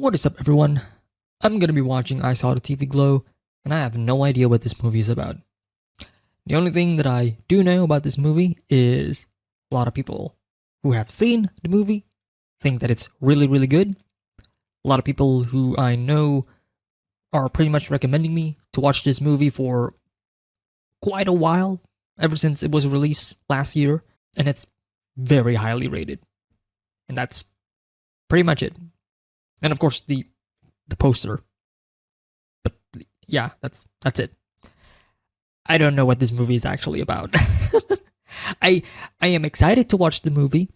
What is up, everyone? I'm gonna be watching I Saw the TV Glow, and I have no idea what this movie is about. The only thing that I do know about this movie is a lot of people who have seen the movie think that it's really, really good. A lot of people who I know are pretty much recommending me to watch this movie for quite a while, ever since it was released last year, and it's very highly rated. And that's pretty much it. And of course, the poster. Yeah, that's it. I don't know what this movie is actually about. I am excited to watch the movie.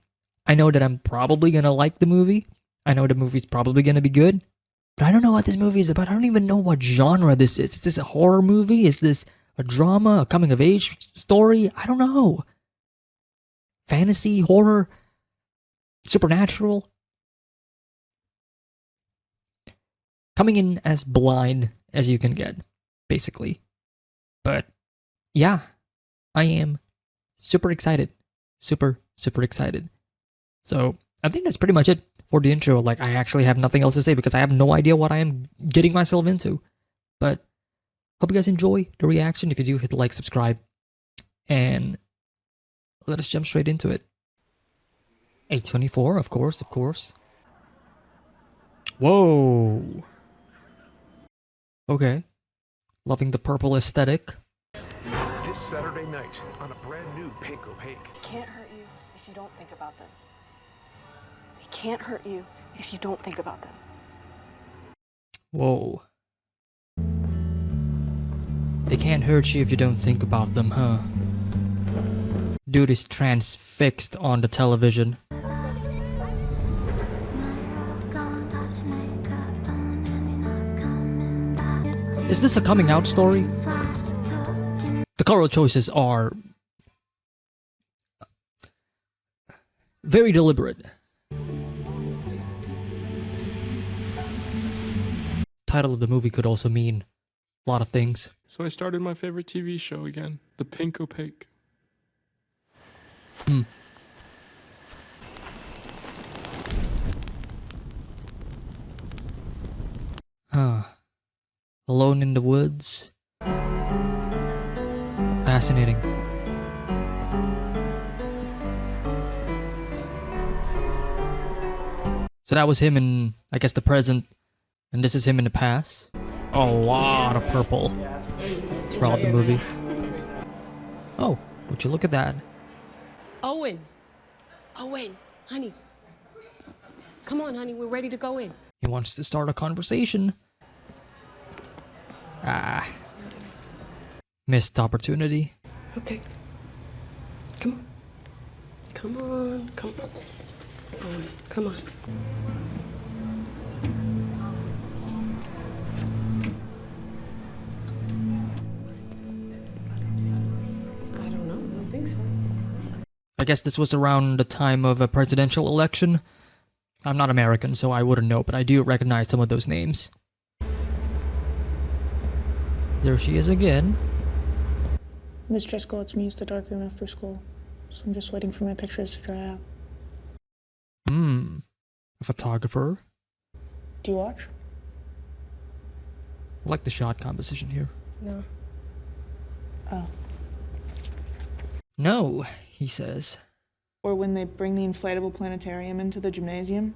I know that I'm probably gonna like the movie. I know the movie's probably gonna be good. But I don't know what this movie is about. I don't even know what genre this is. Is this a horror movie? Is this a drama? A coming of age story? I don't know. Fantasy, horror, supernatural? Coming in as blind as you can get, basically. But yeah, I am super excited. Super excited. So I think that's pretty much it for the intro. Like, I actually have nothing else to say because I have no idea what I am getting myself into. But hope you guys enjoy the reaction. If you do, hit the like, subscribe, and let us jump straight into it. A24, of course. Whoa. Okay. Loving the purple aesthetic. This Saturday night on a brand new Pink Opaque. Can't hurt you if you don't think about them. They can't hurt you if you don't think about them. Whoa. They can't hurt you if you don't think about them, huh? Dude is transfixed on the television. Is this a coming out story? The color choices are very deliberate. Title of the movie could also mean a lot of things. So I started my favorite TV show again, The Pink Opaque. Alone in the woods. Fascinating. So that was him in, I guess, the present, and this is him in the past. A lot of purple throughout the movie. Oh, would you look at that? Owen, honey. Come on, honey, we're ready to go in. He wants to start a conversation. Missed opportunity. Okay. Come on. Owen, come on. I don't think so. I guess this was around the time of a presidential election. I'm not American, so I wouldn't know, but I do recognize some of those names. There she is again. Miss Driscoll lets me use the dark room after school, so I'm just waiting for my pictures to dry out. A photographer. Do you watch? I like the shot composition here. No. Oh. No, he says. Or when they bring the inflatable planetarium into the gymnasium.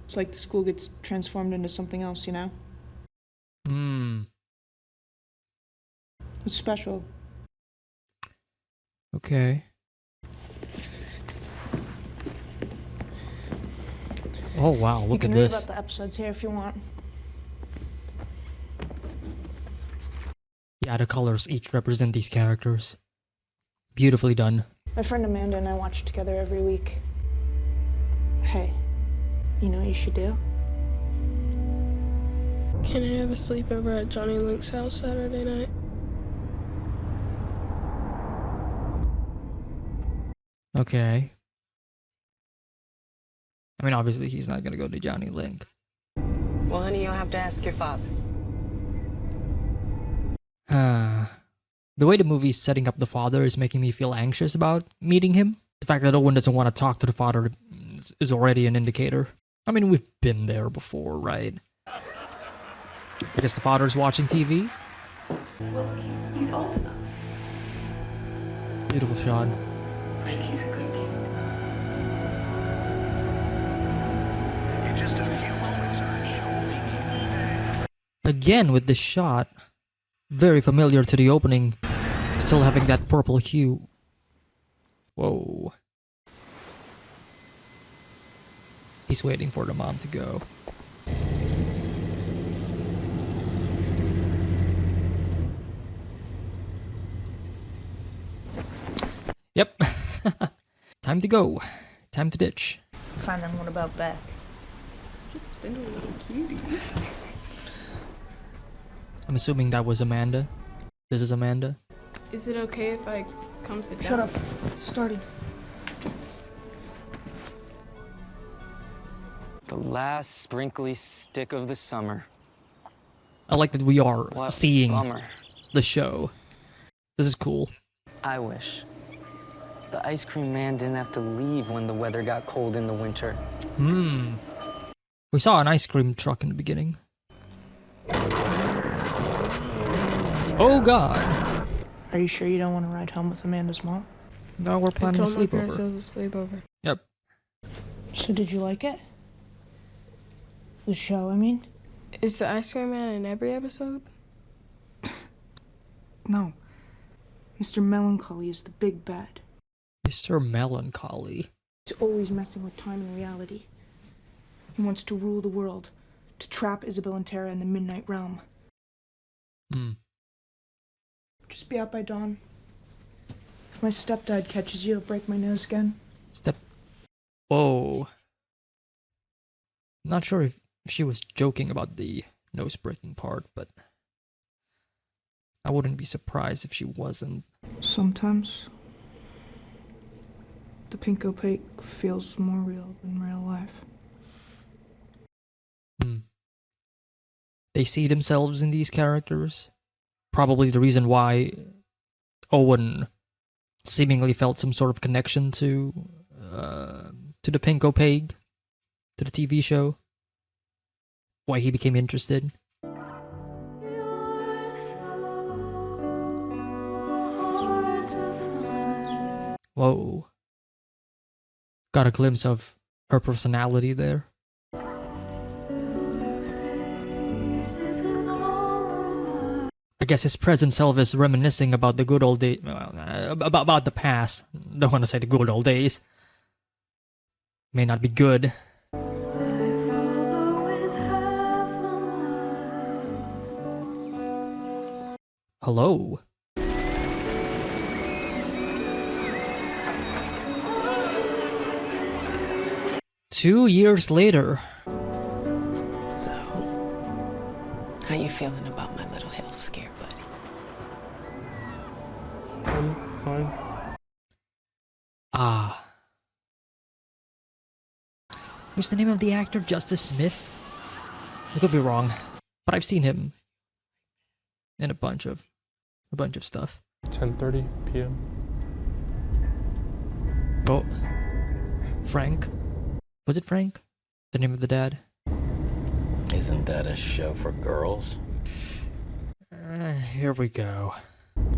It's like the school gets transformed into something else, you know? It's special. Okay. Oh wow, look at You can read this. about the episodes here if you want. Yeah, the colors each represent these characters. Beautifully done. My friend Amanda and I watch together every week. Hey, you know what you should do? Can I have a sleepover at Johnny Link's house Saturday night? Okay. I mean, obviously he's not gonna go to Johnny Link. Well, honey, you'll have to ask your father. The way the movie's setting up the father is making me feel anxious about meeting him. The fact that Owen doesn't want to talk to the father is already an indicator. I mean, we've been there before, right? I guess the father's watching TV. He's old enough. Beautiful shot. Frankie's a good kid. In just a few moments, our show Again with this shot. Very familiar to the opening. Still having that purple hue. Whoa. He's waiting for the mom to go. Yep. Time to go. Time to ditch. Fine, then what about Beck? Just spend a little cutie. I'm assuming that was Amanda. This is Amanda. Is it okay if I come sit down? Shut up. It's starting. The last sprinkly stick of the summer. I like that we are What seeing bummer. the show. This is cool. I wish. The ice cream man didn't have to leave when the weather got cold in the winter. We saw an ice cream truck in the beginning. Oh god. Are you sure you don't want to ride home with Amanda's mom? Now we're I planning a told my parents it sleepover. was a sleepover. Yep. So did you like it? The show, I mean? Is the ice cream man in every episode? No. Mr. Melancholy is the big bad. Mr. Melancholy. He's always messing with time and reality. He wants to rule the world, to trap Isabel and Tara in the Midnight Realm. Just be out by dawn. If my stepdad catches you, he'll break my nose again. Step. Whoa. Not sure if she was joking about the nose breaking part, but I wouldn't be surprised if she wasn't. Sometimes the pink opaque feels more real than real life. They see themselves in these characters. Probably the reason why Owen seemingly felt some sort of connection to the Pink Opaque, to the TV show. Why he became interested. Whoa. Got a glimpse of her personality there. I guess his present self is reminiscing about the good old days. Well, about the past. Don't want to say the good old days. May not be good. Hello. Two years later. So, how you feeling about my little health scare, buddy? I'm fine. Ah. What's the name of the actor? Justice Smith? I could be wrong, but I've seen him in a bunch of stuff. 10:30 p.m. Oh, Frank. Was it Frank? The name of the dad? Isn't that a show for girls? Here we go.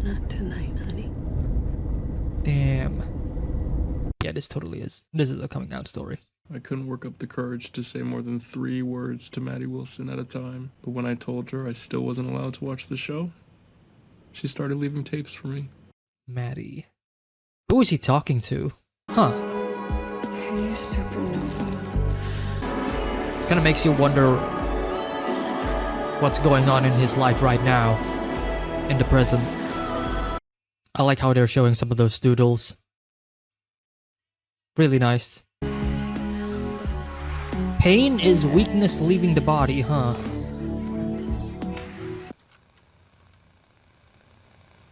Not tonight, honey. Damn. Yeah, this totally is. This is a coming out story. I couldn't work up the courage to say more than 3 words to Maddie Wilson at a time. But when I told her I still wasn't allowed to watch the show, she started leaving tapes for me. Maddie. Who is he talking to? Huh. Hey, supernova. Kind of makes you wonder what's going on in his life right now, in the present. I like how they're showing some of those doodles. Really nice. Pain is weakness leaving the body, huh?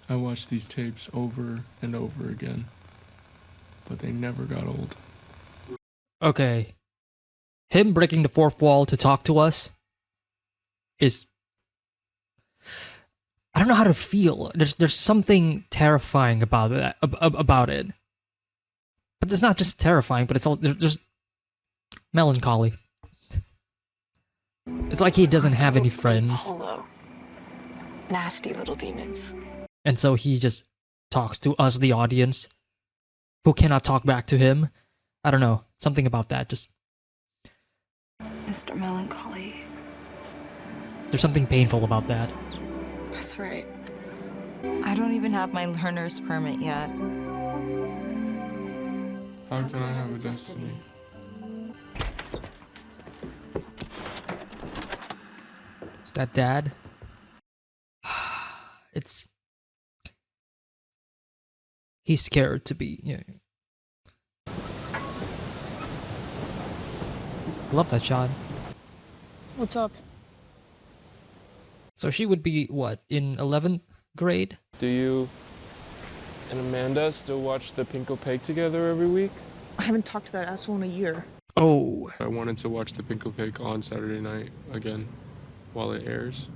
I watched these tapes over and over again, but they never got old. Okay. Him breaking the fourth wall to talk to us is... I don't know how to feel. There's something terrifying about that, about it. But it's not just terrifying, but it's all... There's melancholy. It's like he doesn't have any friends, Hollow, nasty little demons. and so he just talks to us, the audience, who cannot talk back to him. I don't know, something about that. Just Mr. Melancholy. there's something painful about that. That's right. I don't even have my learner's permit yet. How can I have a destiny? That dad. It's he's scared to be. You know. Love that shot. What's up? So she would be what, in 11th grade? Do you and Amanda still watch the Pink Opaque together every week? I haven't talked to that asshole in a year. Oh, I wanted to watch the Pink Opaque on Saturday night again while it airs.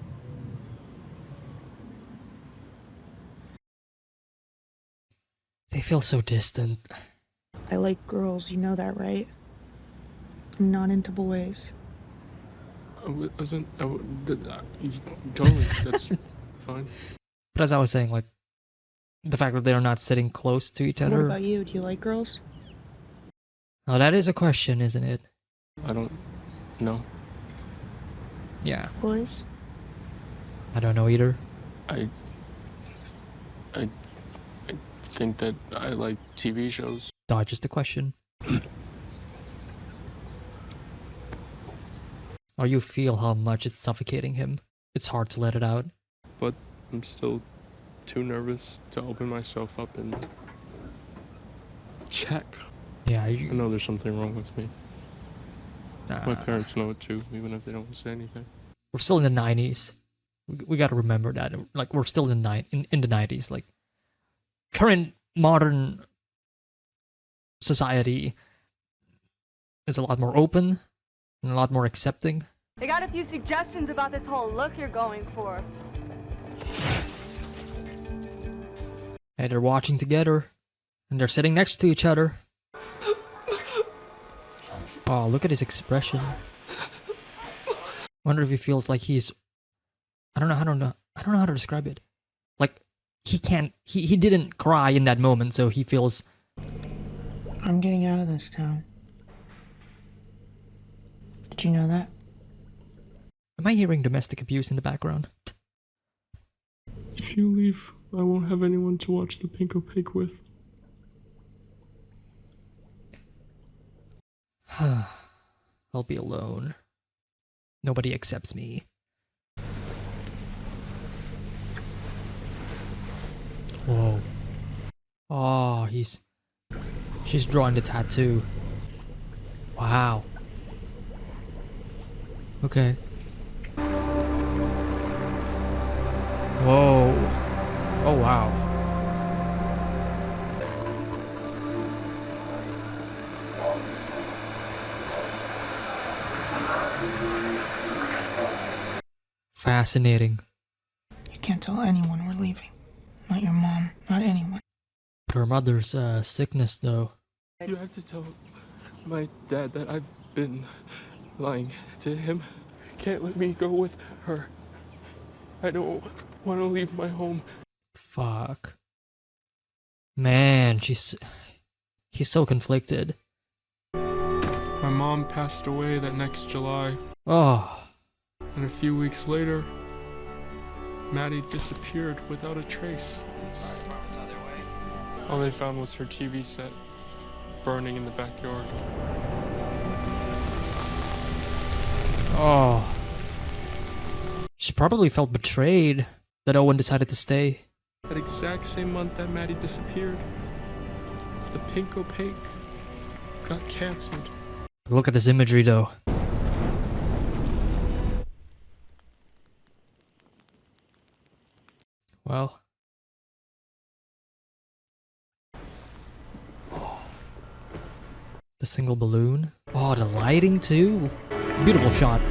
they feel so distant. I like girls, you know that, right? I'm not into boys. Totally, that's fine. But as I was saying, like the fact that they're not sitting close to each What other. about you? Do you like girls? Now that is a question, isn't it? I don't know. Yeah, Boys? I don't know either. I think that I like TV shows. Dodges the question. Or you feel how much it's suffocating him. It's hard to let it out. But I'm still too nervous to open myself up and check. Yeah, I know there's something wrong with me. nah. My parents know it too, even if they don't say anything. We're still in the 90s. We got to remember that. Like we're still in the 90s. Like current modern society is a lot more open and a lot more accepting. They got a few suggestions about this whole look you're going for. And they're watching together, and they're sitting next to each other. Oh, look at his expression. Wonder if he feels like he's. I don't know how to describe it. Like he can't. He didn't cry in that moment, so he feels. I'm getting out of this town. Did you know that? Am I hearing domestic abuse in the background? If you leave, I won't have anyone to watch the Pink Opaque with. I'll be alone. Nobody accepts me. Whoa. Oh, she's drawing the tattoo. Wow. Okay. Whoa. Oh, wow. Fascinating. You can't tell anyone we're leaving. Not your mom, not anyone. Her mother's sickness, though. You have to tell my dad that I've been lying to him. Can't let me go with her. I don't want to leave my home. Fuck. Man, he's so conflicted. My mom passed away that next July, Oh, and a few weeks later, Maddie disappeared without a trace. All they found was her TV set, burning in the backyard. oh. She probably felt betrayed that Owen decided to stay. That exact same month that Maddie disappeared, the Pink Opaque got canceled. Look at this imagery, though. Well. The single balloon. Oh, the lighting, too. Beautiful shot.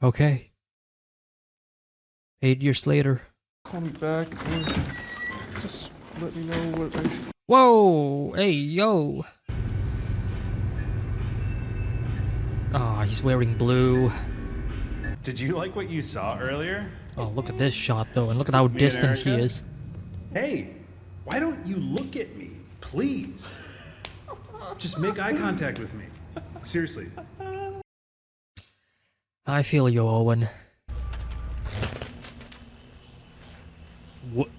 Okay. 8 years later. Call me back and just let me know what I should. Whoa! Hey, yo! Ah, he's wearing blue. Did you like what you saw earlier? Oh, look at this shot though, and look at how distant he is. Hey, why don't you look at me, please? Just make eye contact with me. Seriously. I feel you, Owen. What?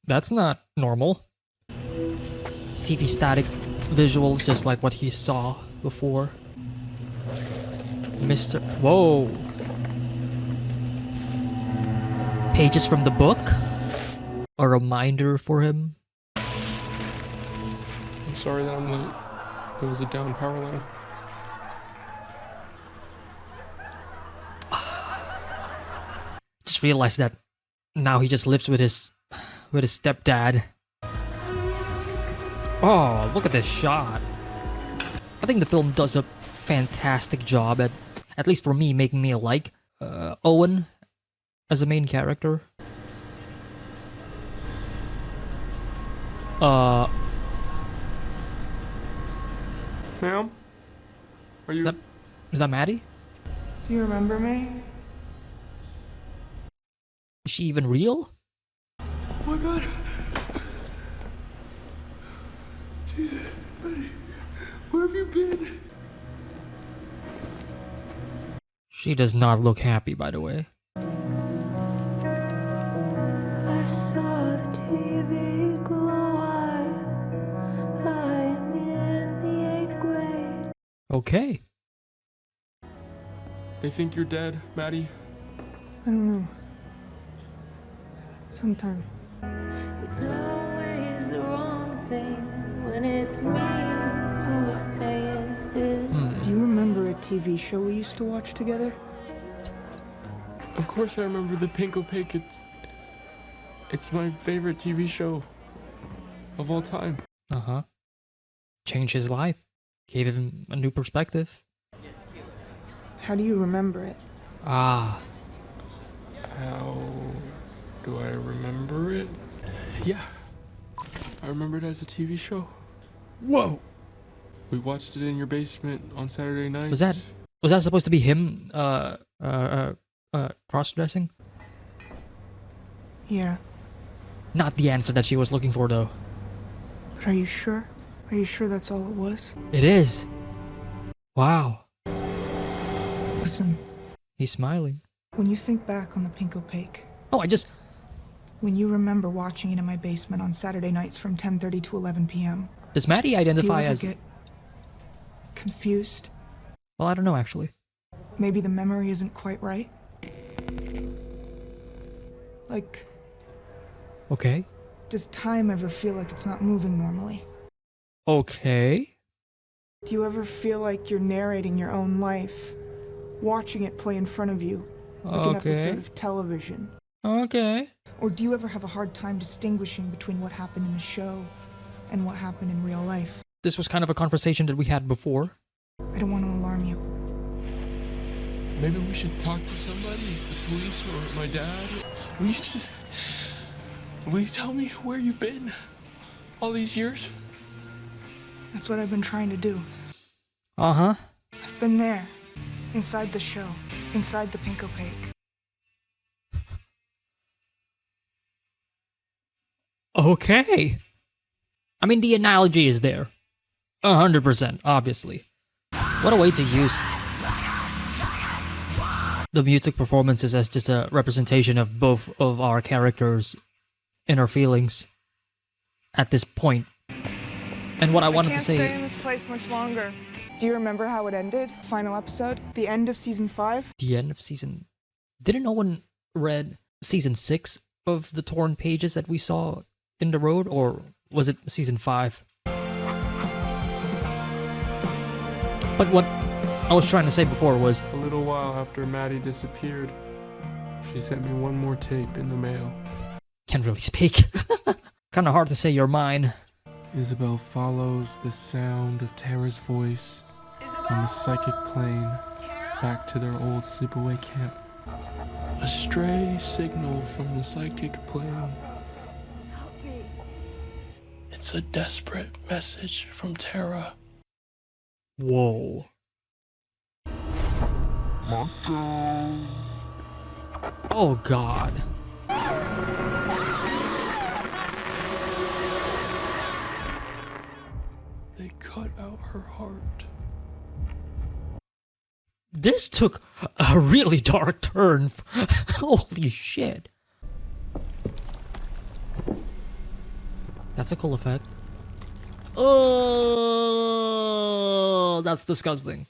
That's not normal. TV static visuals just like what he saw before. Mr. Whoa. Pages from the book? A reminder for him? I'm sorry that I'm late. There was a down power line. Just realized that now he just lives with his stepdad. Oh, look at this shot. I think the film does a fantastic job at least for me, making me like Owen as a main character. Ma'am? Are you... Is that Maddie? Do you remember me? Is she even real? Oh my god! Jesus, Maddie, where have you been? She does not look happy, by the way. I saw the TV glow. I'm in the 8th grade. Okay. They think you're dead, Maddie. I don't know. Sometime. It's always the wrong thing when it's me who's saying it. Do you remember a TV show we used to watch together? Of course I remember the Pink Opaque. It's my favorite TV show of all time. Uh-huh. Changed his life. Gave him a new perspective. How do you remember it? Ah. How do I remember it? Yeah. I remember it as a TV show. Whoa! We watched it in your basement on Saturday nights. Was that supposed to be him cross-dressing? Yeah. Not the answer that she was looking for though. But are you sure? Are you sure that's all it was? It is. Wow. Listen. He's smiling. When you think back on the Pink Opaque. Oh, When you remember watching it in my basement on Saturday nights from 10:30 to 11 p.m. Does Maddie identify do you ever as... get confused? Well, I don't know actually. Maybe the memory isn't quite right? Like... Okay. Does time ever feel like it's not moving normally? Okay. Do you ever feel like you're narrating your own life? Watching it play in front of you? Like an episode of television? Okay. Or do you ever have a hard time distinguishing between what happened in the show and what happened in real life? This was kind of a conversation that we had before. I don't want to alarm you. Maybe we should talk to somebody, the police or my dad. Will you tell me where you've been all these years? That's what I've been trying to do. Uh-huh. I've been there, inside the show, inside the Pink Opaque. Okay. I mean, the analogy is there. 100%, obviously. What a way to use the music performances as just a representation of both of our characters' inner feelings at this point. And what I wanted to say... I can't stay in this place much longer. Do you remember how it ended? Final episode? The end of season 5? The end of season... Didn't no one read season 6 of the torn pages that we saw in the road? Or was it season 5? But what I was trying to say before was... A little while after Maddie disappeared, she sent me one more tape in the mail. Can't really speak. Kinda hard to say you're mine. Isabel follows the sound of Tara's voice on the psychic plane back to their old sleepaway camp. A stray signal from the psychic plane. It's a desperate message from Tara. Whoa. Oh God. They cut out her heart. This took a really dark turn. Holy shit. That's a cool effect. Oh, that's disgusting.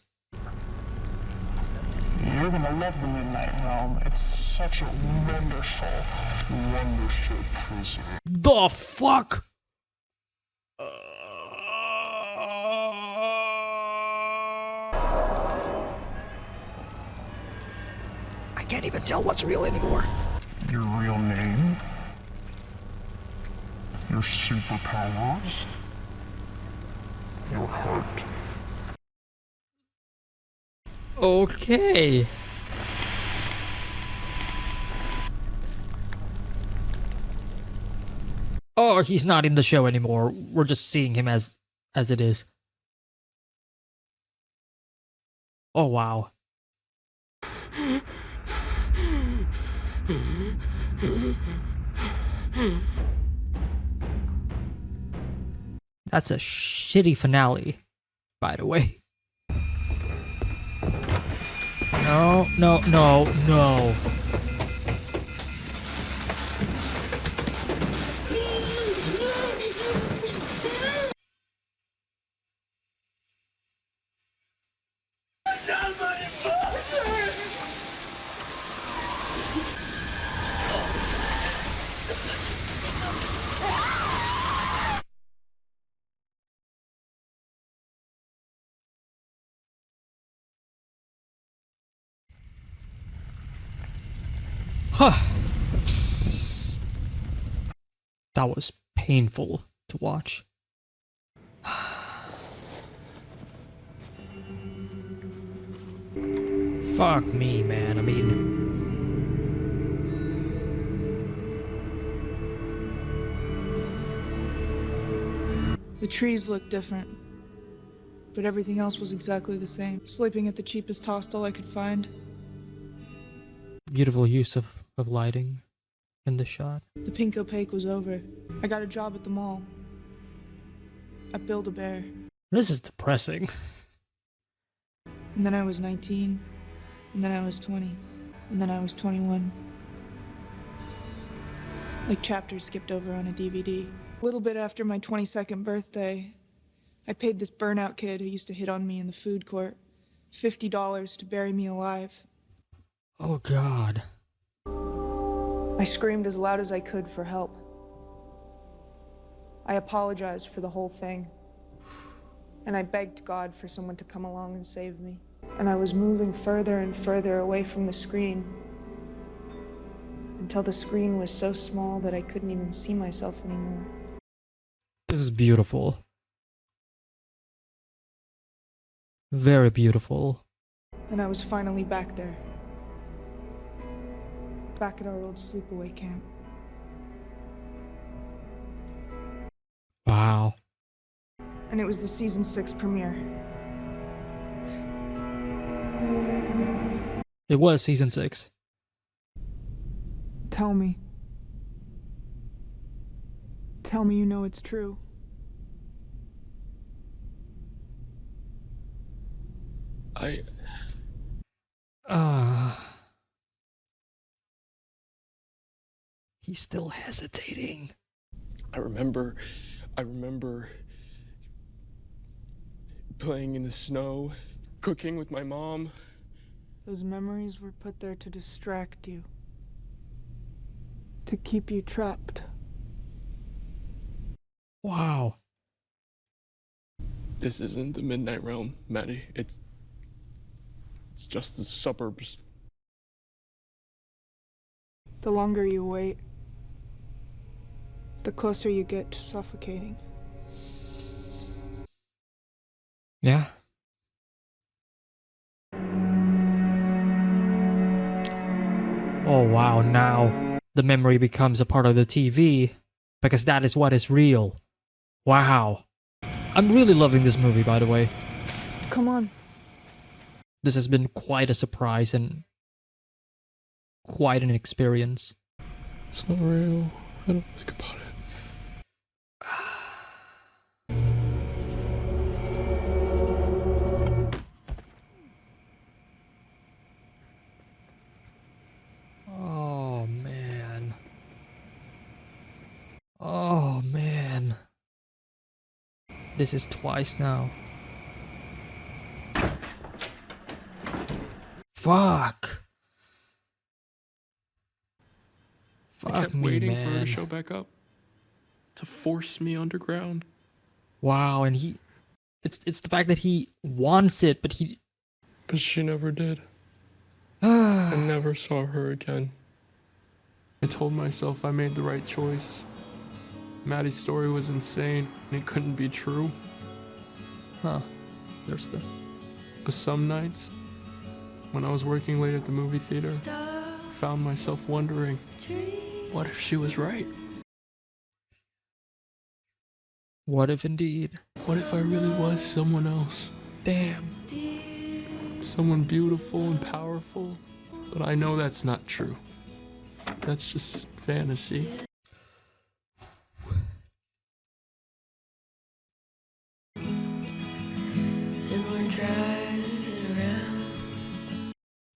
You're gonna love the Midnight Realm. It's such a wonderful, wonderful prison. The fuck? I can't even tell what's real anymore. Your real name? Your superpowers? Your heart? Okay. Oh, he's not in the show anymore. We're just seeing him as it is. Oh wow. That's a shitty finale, by the way. No, no, no, no. Huh. That was painful to watch. Fuck me, man. I mean... The trees looked different, but everything else was exactly the same. Sleeping at the cheapest hostel I could find. Beautiful use of lighting in the shot. The pink opaque was over. I got a job at the mall. At Build-A-Bear. This is depressing. And then I was 19. And then I was 20. And then I was 21. Like chapters skipped over on a DVD. A little bit after my 22nd birthday, I paid this burnout kid who used to hit on me in the food court $50 to bury me alive. Oh God. I screamed as loud as I could for help. I apologized for the whole thing. And I begged God for someone to come along and save me. And I was moving further and further away from the screen until the screen was so small that I couldn't even see myself anymore. This is beautiful. Very beautiful. And I was finally back there. Back at our old sleepaway camp. Wow. And it was the season 6 premiere. It was season 6. Tell me. Tell me you know it's true. He's still hesitating. I remember playing in the snow, cooking with my mom. Those memories were put there to distract you. To keep you trapped. Wow. This isn't the Midnight Realm, Maddie. It's just the suburbs. The longer you wait, the closer you get to suffocating. Yeah. Oh wow, now the memory becomes a part of the TV because that is what is real. Wow. I'm really loving this movie, by the way. Come on. This has been quite a surprise and quite an experience. It's not real. I don't think about it. Oh man. Oh man. This is twice now. Fuck. I Fuck kept me, waiting for her man. to show back up. To force me underground. Wow, and it's the fact that he wants it, but But she never did. I never saw her again. I told myself I made the right choice. Maddie's story was insane, and it couldn't be true. Huh. There's the... But some nights, when I was working late at the movie theater, I found myself wondering, what if she was right? What if indeed? What if I really was someone else? Damn. Someone beautiful and powerful? But I know that's not true. That's just fantasy.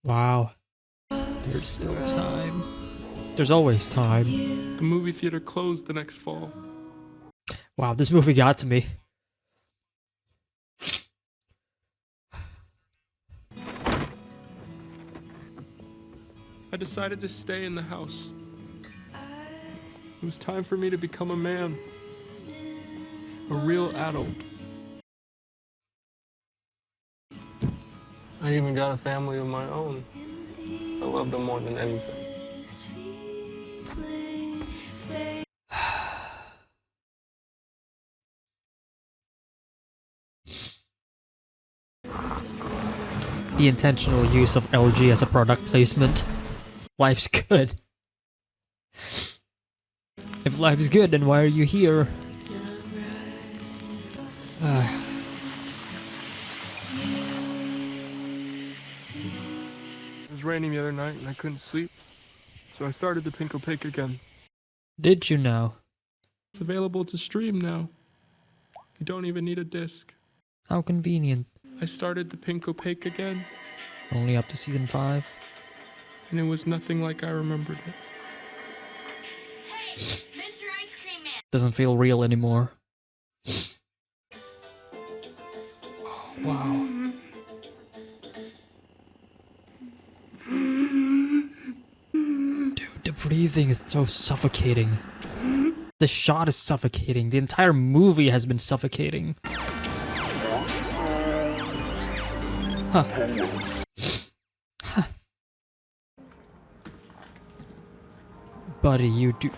Wow. There's still time. There's always time. The movie theater closed the next fall. Wow, this movie got to me. I decided to stay in the house. It was time for me to become a man. A real adult. I even got a family of my own. I love them more than anything. The intentional use of LG as a product placement. Life's good. If life's good, then why are you here? It was raining the other night and I couldn't sleep, so I started the Pink Opaque again. Did you know? It's available to stream now. You don't even need a disc. How convenient. I started the Pink Opaque again, Only up to season 5. and it was nothing like I remembered it. Hey, Mr. Ice Cream Man. Doesn't feel real anymore. Oh, wow. Dude, the breathing is so suffocating. The shot is suffocating. The entire movie has been suffocating. Huh. Huh. Buddy, you do...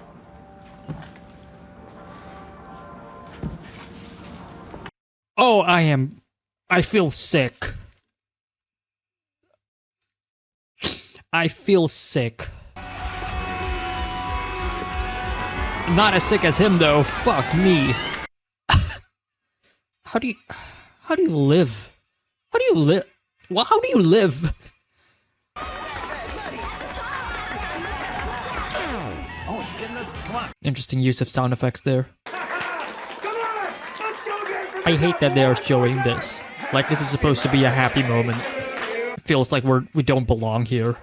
Oh, I feel sick. I feel sick. Not as sick as him though, fuck me. How do you live? How do you live? Well, how do you live? Interesting use of sound effects there. I hate that they are showing this. Like this is supposed to be a happy moment. It feels like we don't belong here.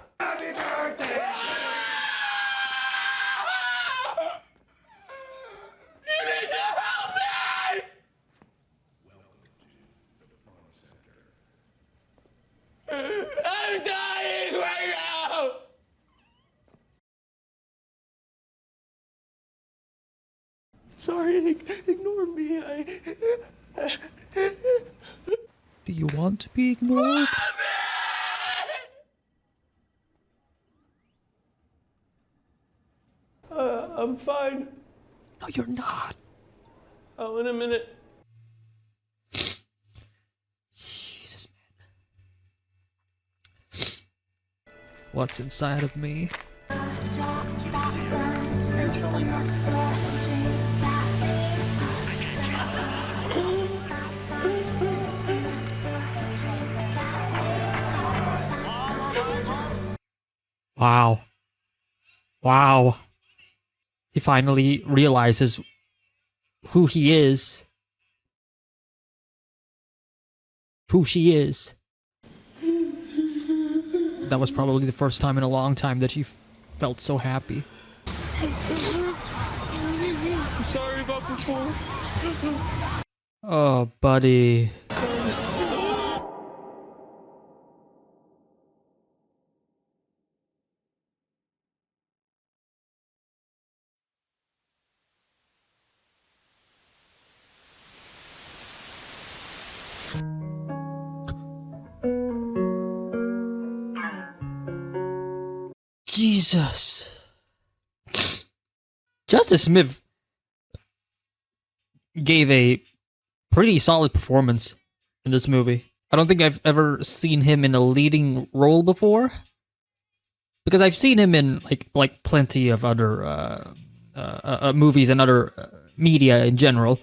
I'm dying right now! Sorry, ignore me. Do you want to be ignored? I'm fine. No, you're not. Oh, in a minute. What's inside of me? Wow. Wow. He finally realizes who he is. Who she is. That was probably the first time in a long time that she felt so happy. I'm sorry about before. Oh, buddy. Jesus. Justice Smith gave a pretty solid performance in this movie. I don't think I've ever seen him in a leading role before, because I've seen him in like plenty of other movies and other media in general,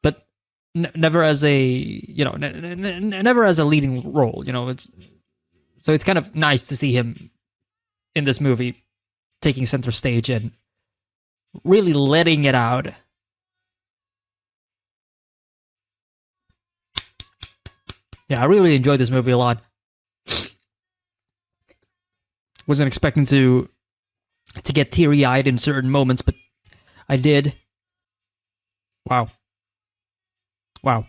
but never as a never as a leading role. It's kind of nice to see him in this movie taking center stage and really letting it out. Yeah, I really enjoyed this movie a lot. Wasn't expecting to get teary-eyed in certain moments, but I did. Wow. Wow.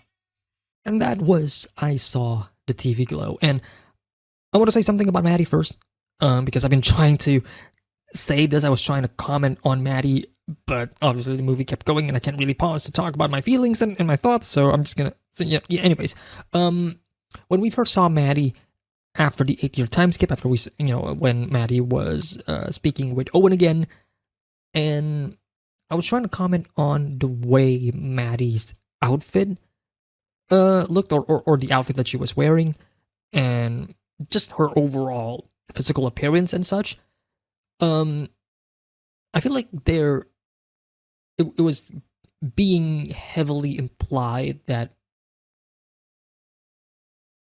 And that was I Saw the TV Glow. And I want to say something about Maddie first, because I've been trying to say this. I was trying to comment on Maddie, but obviously the movie kept going and I can't really pause to talk about my feelings and my thoughts, so I'm just gonna... So yeah, anyways. When we first saw Maddie after the 8-year time skip, after we, when Maddie was speaking with Owen again, and I was trying to comment on the way Maddie's outfit looked, or the outfit that she was wearing, and just her overall physical appearance and such. I feel like it was being heavily implied that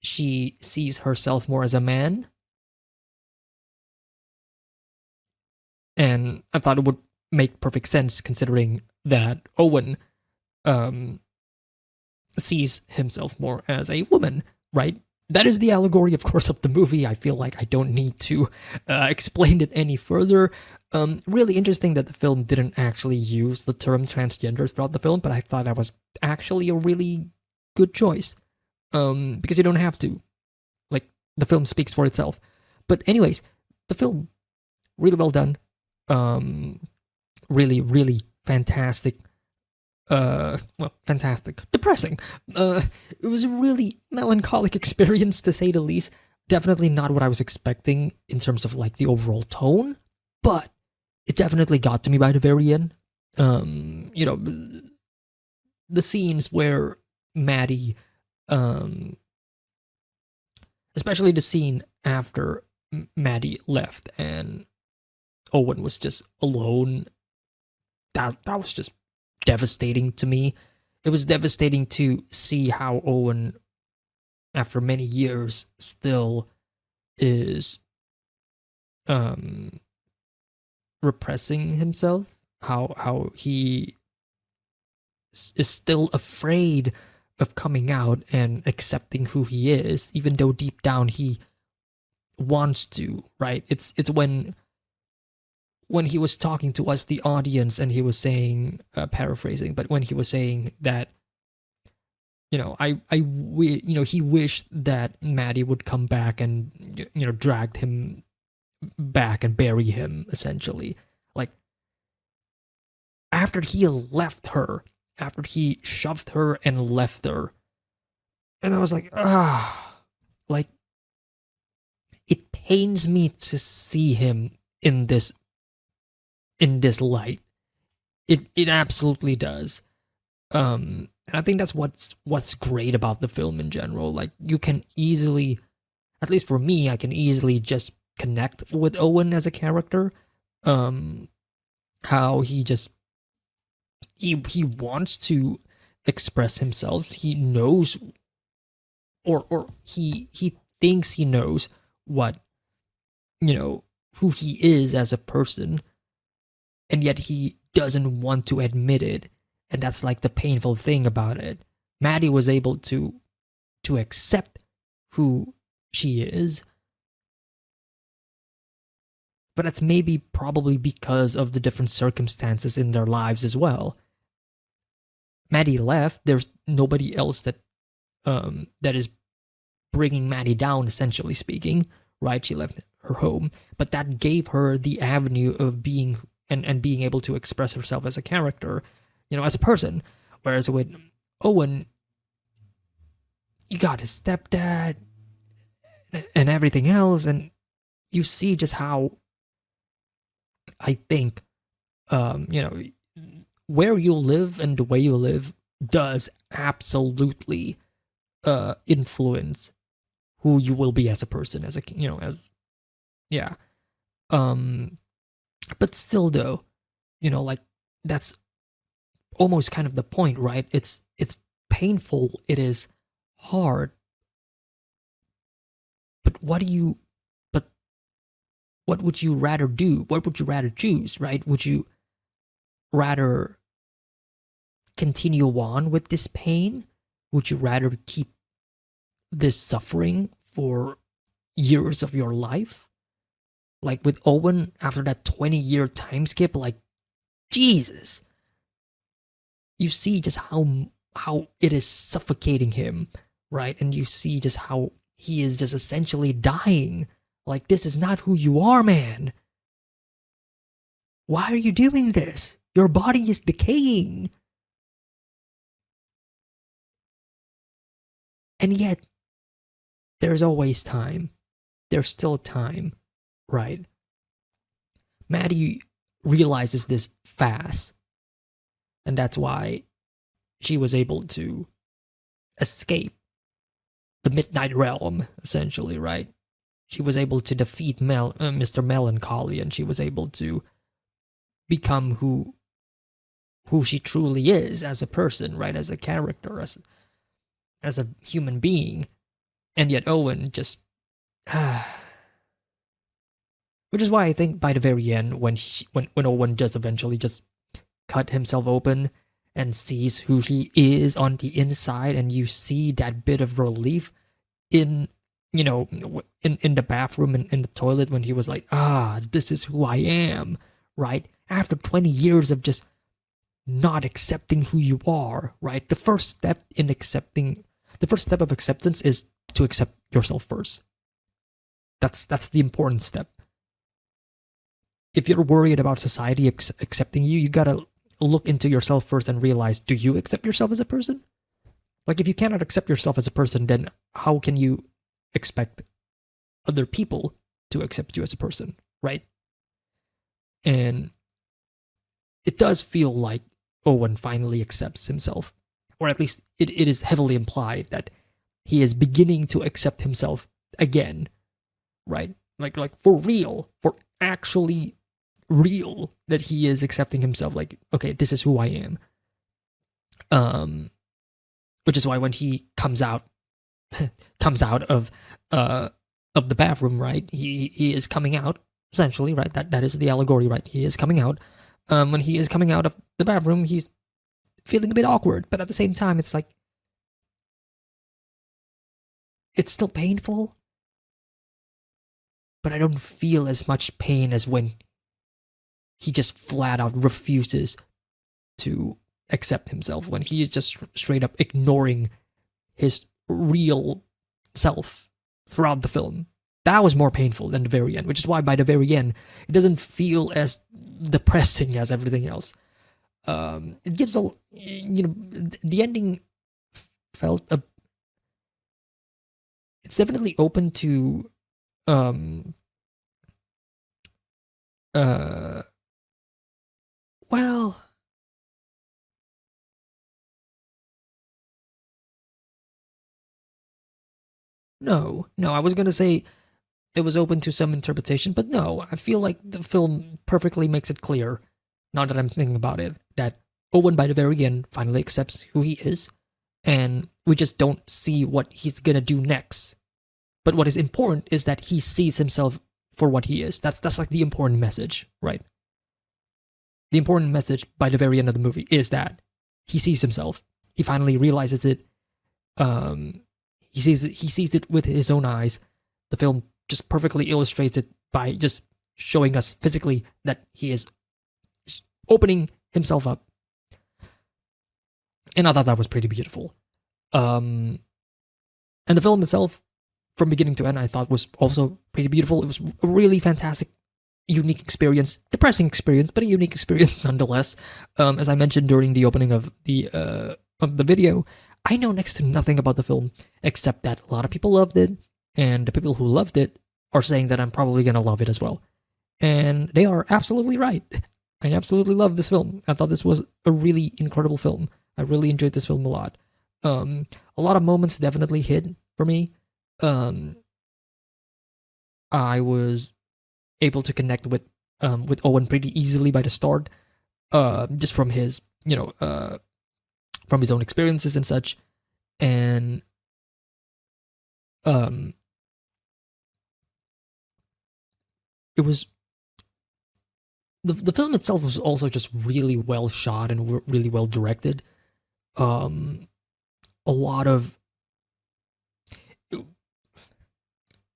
she sees herself more as a man. And I thought it would make perfect sense considering that Owen sees himself more as a woman, right? That is the allegory, of course, of the movie. I feel like I don't need to explain it any further. Really interesting that the film didn't actually use the term transgender throughout the film, but I thought that was actually a really good choice. Because you don't have to. Like, the film speaks for itself. But anyways, the film, really well done. Really, really fantastic. Fantastic. Depressing. It was a really melancholic experience, to say the least. Definitely not what I was expecting in terms of, like, the overall tone. But it definitely got to me by the very end. The scenes where Maddie... especially the scene after Maddie left and Owen was just alone, that was just devastating to me. It was devastating to see how Owen, after many years, still is repressing himself, how he is still afraid of coming out and accepting who he is, even though deep down he wants to, right? It's when he was talking to us, the audience, and he was saying, paraphrasing, but when he was saying that, he wished that Maddie would come back and, dragged him back and bury him, essentially. Like, after he left her, after he shoved her and left her. And I was like, like, it pains me to see him in this light. It absolutely does. And I think that's what's great about the film in general. Like, you can easily, at least for me, I can easily just connect with Owen as a character. How he just he wants to express himself. He knows, or he thinks he knows what, you know, who he is as a person, and yet he doesn't want to admit it. And that's like the painful thing about it. Maddie was able to accept who she is, but that's maybe probably because of the different circumstances in their lives as well. Maddie left. There's nobody else that is bringing Maddie down, essentially speaking, right? She left her home, but that gave her the avenue of being and being able to express herself as a character, you know, as a person. Whereas with Owen, you got his stepdad and everything else, and you see just how, I think, you know, where you live and the way you live does absolutely influence who you will be as a person, as a, you know, as, yeah. But still though, you know, like, that's almost kind of the point, right? It's painful, it is hard, but what would you rather do? What would you rather choose, right? Would you rather continue on with this pain? Would you rather keep this suffering for years of your life? Like with Owen, after that 20-year time skip, like, Jesus. You see just how it is suffocating him, right? And you see just how he is just essentially dying. Like, this is not who you are, man. Why are you doing this? Your body is decaying. And yet, there's always time. There's still time, right? Maddie realizes this fast. And that's why she was able to escape the Midnight Realm, essentially, right? She was able to defeat Mr. Melancholy, and she was able to become who she truly is as a person, right? As a character, as a human being. And yet Owen just... which is why I think by the very end, when Owen just eventually just cut himself open and sees who he is on the inside, and you see that bit of relief in, you know, in the bathroom and in the toilet when he was like, this is who I am, right? After 20 years of just not accepting who you are, right? The first step of acceptance is to accept yourself first. That's the important step. If you're worried about society accepting you, you gotta look into yourself first and realize, do you accept yourself as a person? Like, if you cannot accept yourself as a person, then how can you expect other people to accept you as a person, right? And it does feel like Owen finally accepts himself, or at least it is heavily implied that he is beginning to accept himself again, right? Like for real, for actually real, that he is accepting himself, like, okay, this is who I am. Which is why when he comes out of the bathroom, right? He is coming out, essentially, right? That is the allegory, right? He is coming out. When he is coming out of the bathroom, he's feeling a bit awkward, but at the same time, it's like, it's still painful, but I don't feel as much pain as when he just flat out refuses to accept himself, when he is just straight up ignoring his real self throughout the film. That was more painful than the very end, which is why by the very end, it doesn't feel as depressing as everything else. It gives a, you know, the ending felt it's definitely open to well, no, I was gonna say it was open to some interpretation, but no, I feel like the film perfectly makes it clear, now that I'm thinking about it, that Owen by the very end finally accepts who he is, and we just don't see what he's gonna do next. But what is important is that he sees himself for what he is. That's like the important message, right? The important message by the very end of the movie is that he sees himself. He finally realizes it. He sees it with his own eyes. The film just perfectly illustrates it by just showing us physically that he is opening himself up. And I thought that was pretty beautiful. And the film itself, from beginning to end, I thought was also pretty beautiful. It was a really fantastic, unique experience. Depressing experience, but a unique experience nonetheless. As I mentioned during the opening of the video, I know next to nothing about the film, except that a lot of people loved it, and the people who loved it are saying that I'm probably going to love it as well. And they are absolutely right. I absolutely love this film. I thought this was a really incredible film. I really enjoyed this film a lot. A lot of moments definitely hit for me. I was able to connect with Owen pretty easily by the start, just from his, from his own experiences and such, and it was the film itself was also just really well shot and really well directed. A lot of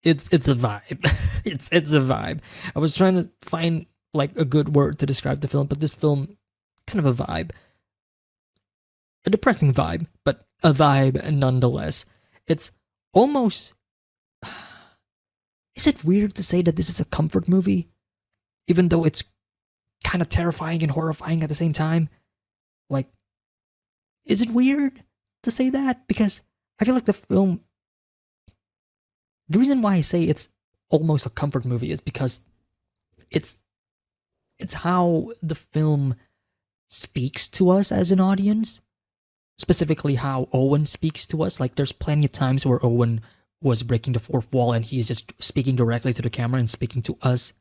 it's a vibe. it's a vibe. I was trying to find like a good word to describe the film, but this film kind of a vibe. A depressing vibe, but a vibe nonetheless. It's almost... Is it weird to say that this is a comfort movie? Even though it's kind of terrifying and horrifying at the same time? Like, is it weird to say that? Because I feel like the film... The reason why I say it's almost a comfort movie is because it's how the film speaks to us as an audience. Specifically how Owen speaks to us. Like, there's plenty of times where Owen was breaking the fourth wall and he is just speaking directly to the camera and speaking to us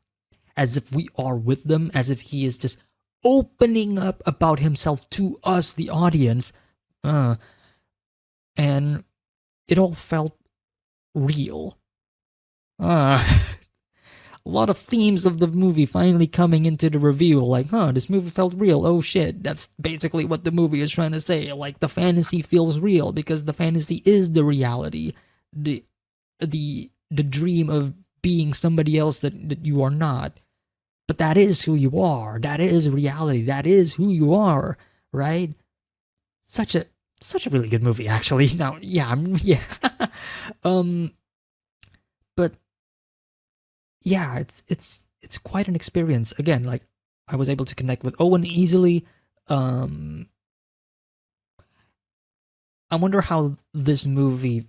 as if we are with them, as if he is just opening up about himself to us, the audience. And it all felt real. A lot of themes of the movie finally coming into the reveal, like, this movie felt real. Oh shit, that's basically what the movie is trying to say. Like, the fantasy feels real because the fantasy is the reality, the dream of being somebody else that you are not. But that is who you are. That is reality. That is who you are, right? Such a really good movie, actually. Now, but yeah, it's quite an experience. Again, like, I was able to connect with Owen easily. I wonder how this movie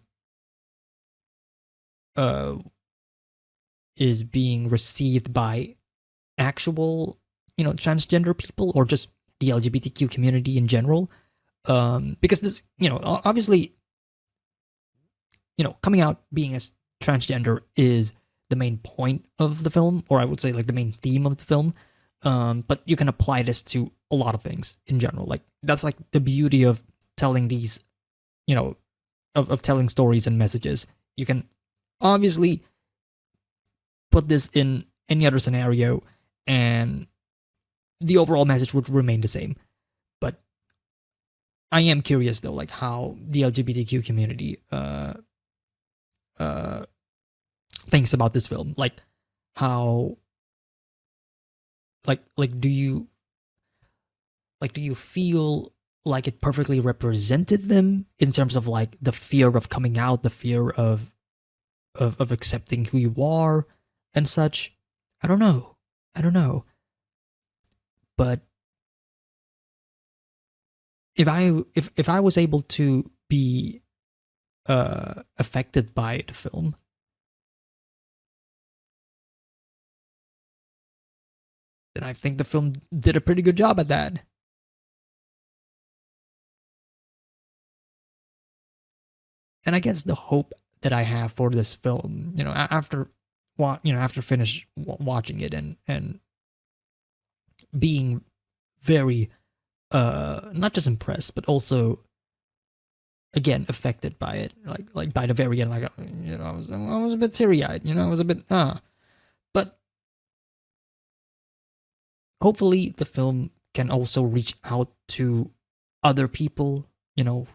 is being received by actual, transgender people, or just the LGBTQ community in general. Because this, obviously, coming out being as transgender is the main point of the film, or I would say like the main theme of the film. But you can apply this to a lot of things in general. Like, that's like the beauty of telling these, of telling stories and messages. You can obviously put this in any other scenario and the overall message would remain the same. But I am curious though, like, how the LGBTQ community thinks about this film. Like, how do you feel like it perfectly represented them in terms of like the fear of coming out, the fear of accepting who you are and such? I don't know. But if I was able to be affected by the film, then I think the film did a pretty good job at that. And I guess the hope that I have for this film, after after finish watching it and being very not just impressed but also again affected by it, like by the very end, like I was a bit teary-eyed, I was a bit but hopefully the film can also reach out to other people,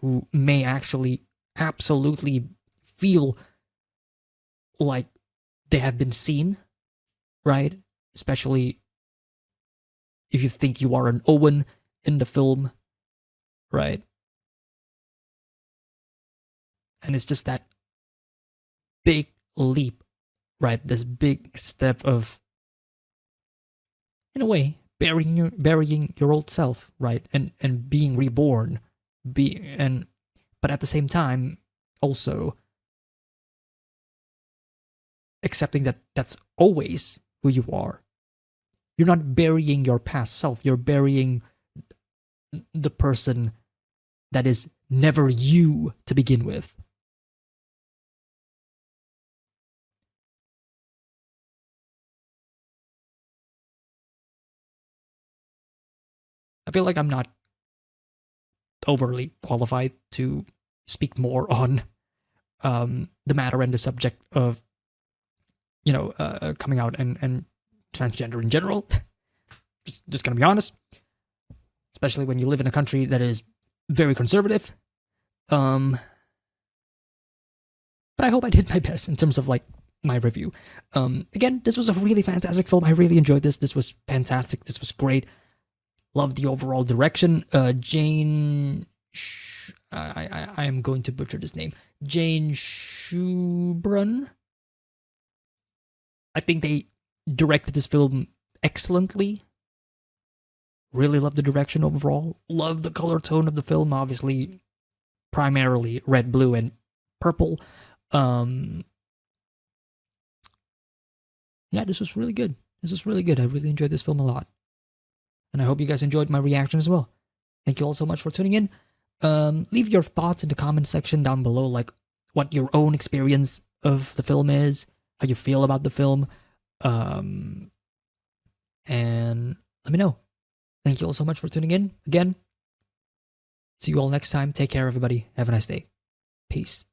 who may actually absolutely feel like they have been seen, right? Especially if you think you are an Owen in the film, right? And it's just that big leap, right? This big step of, in a way, burying your old self, right? And being reborn, but at the same time, also accepting that that's always who you are. You're not burying your past self. You're burying the person that is never you to begin with. I feel like I'm not overly qualified to speak more on the matter and the subject of coming out and transgender in general. just gonna be honest, especially when you live in a country that is very conservative. But I hope I did my best in terms of like my review. Again, this was a really fantastic film. I really enjoyed this. This was fantastic. This was great. Love the overall direction. Jane, I am going to butcher this name. Jane Schubrun. I think they directed this film excellently. Really love the direction overall. Love the color tone of the film. Obviously, primarily red, blue, and purple. Yeah, this was really good. This was really good. I really enjoyed this film a lot. And I hope you guys enjoyed my reaction as well. Thank you all so much for tuning in. Leave your thoughts in the comment section down below, like what your own experience of the film is, how you feel about the film, and let me know. Thank you all so much for tuning in. Again, see you all next time. Take care, everybody. Have a nice day. Peace.